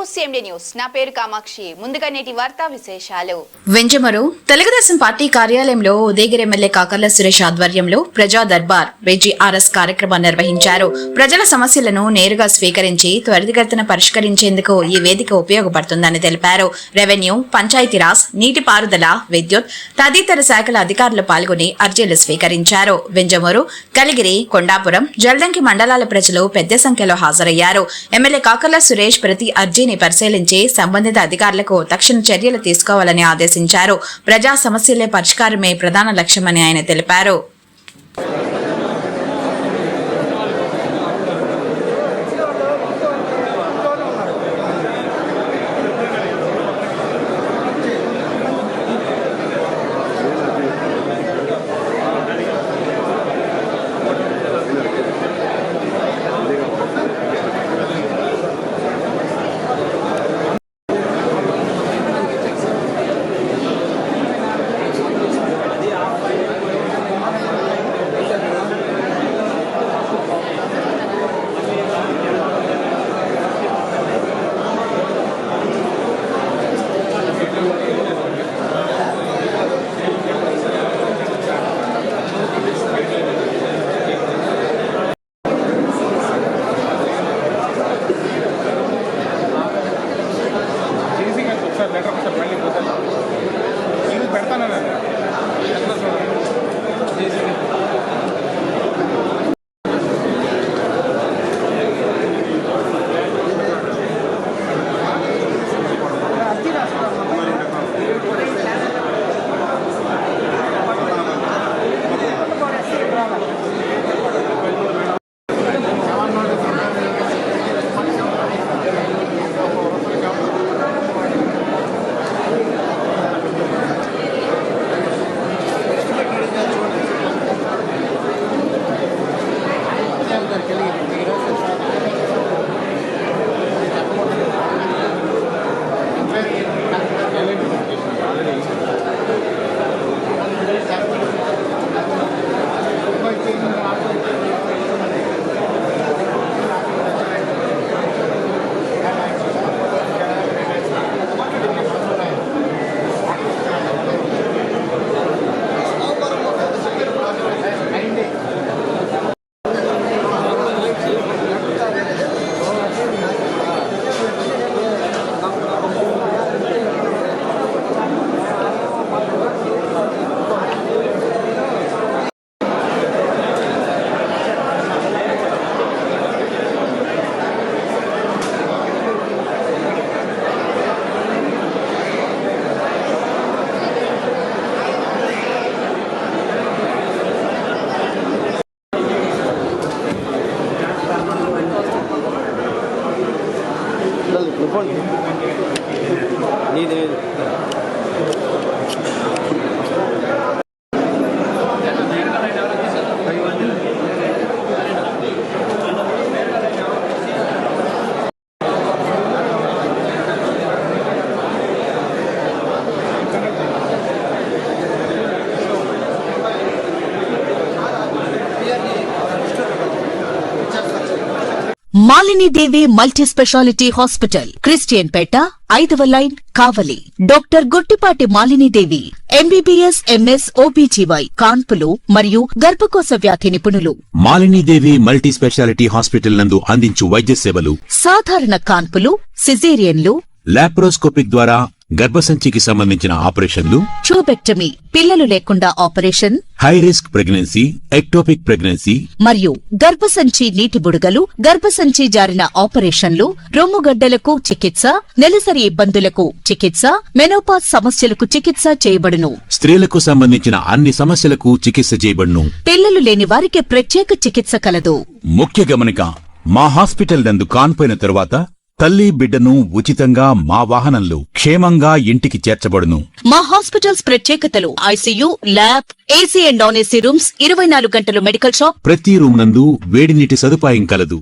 To CMD news. నా పేరు కామాక్షి. ముందుగా నేటి వార్తా విశేషాలు. వెంజమరు తెలుగుదేశం పార్టీ కార్యాలయంలో ఉదయగిరి ఎమ్మెల్యే కాకర్ల సురేష్ ఆధ్వర్యంలో ప్రజా దర్బార్ BGRS కార్యక్రమం నిర్వహించారు. ప్రజల సమస్యలను నేరుగా స్వీకరించి త్వరితగతిన పరిష్కరించేందుకు ఈ వేదిక ఉపయోగపడుతుందని తెలిపారు. రెవెన్యూ, పంచాయతీరాజ్, నీటిపారుదల, విద్యుత్ తదితర శాఖల అధికారులు పాల్గొని అర్జీలు స్వీకరించారు. వెంజమూరు, కలిగిరి, కొండాపురం, జల్దంకి మండలాల ప్రజలు పెద్ద సంఖ్యలో హాజరయ్యారు. ఎమ్మెల్యే కాకర్ల సురేష్ ప్రతి అర్జీని పరిశీలించి సంబంధిత అధికారులకు తక్షణ చర్యలు తీసుకోవాలని ఆదేశించారు. ప్రజా సమస్యలే పరిష్కారమే ప్రధాన లక్ష్యమని ఆయన తెలిపారు. Malinidevi multi specialty hospital, Christian Pet, 5వ line, Kavali. Doctor Guttipati Malinidevi MBBS MS OBGY కాన్పులు మరియు గర్భకోశ వ్యాధి నిపుణులు. మాలినీదేవి మల్టీ స్పెషాలిటీ హాస్పిటల్ నందు అందించు వైద్య సేవలు: సాధారణ కాన్పులు, సిజేరియన్లు, లాప్రోస్కోపిక్ ద్వారా గర్భసంచికి సంబంధించిన ఆపరేషన్లు, ట్యూబెక్టమీ, పిల్లలు లేకుండా operation, high risk pregnancy, ectopic pregnancy మరియు గర్భసంచి నీటి బుడగలు, గర్భసంచి జారిన ఆపరేషన్లు, రొమ్ముగడ్డలకు చికిత్స, నెలసరి ఇబ్బందులకు చికిత్స, మెనోపాజ్ సమస్యలకు చికిత్స చేయబడును. స్త్రీలకు సంబంధించిన అన్ని సమస్యలకు చికిత్స చేయబడును. పిల్లలు లేని వారికి ప్రత్యేక చికిత్స కలదు. ముఖ్య గమనిక: మా హాస్పిటల్ నందు కాన్పోయిన తరువాత తల్లి బిడ్డను ఉచితంగా మా వాహనంలో క్షేమంగా ఇంటికి చేర్చబడును. మా హాస్పిటల్స్ ప్రత్యేకతలు: ICU, lab, AC and non AC rooms, 24 గంటలు మెడికల్ షాప్, ప్రతి రూమ్ నందు వేడి నీటి సదుపాయం కలదు.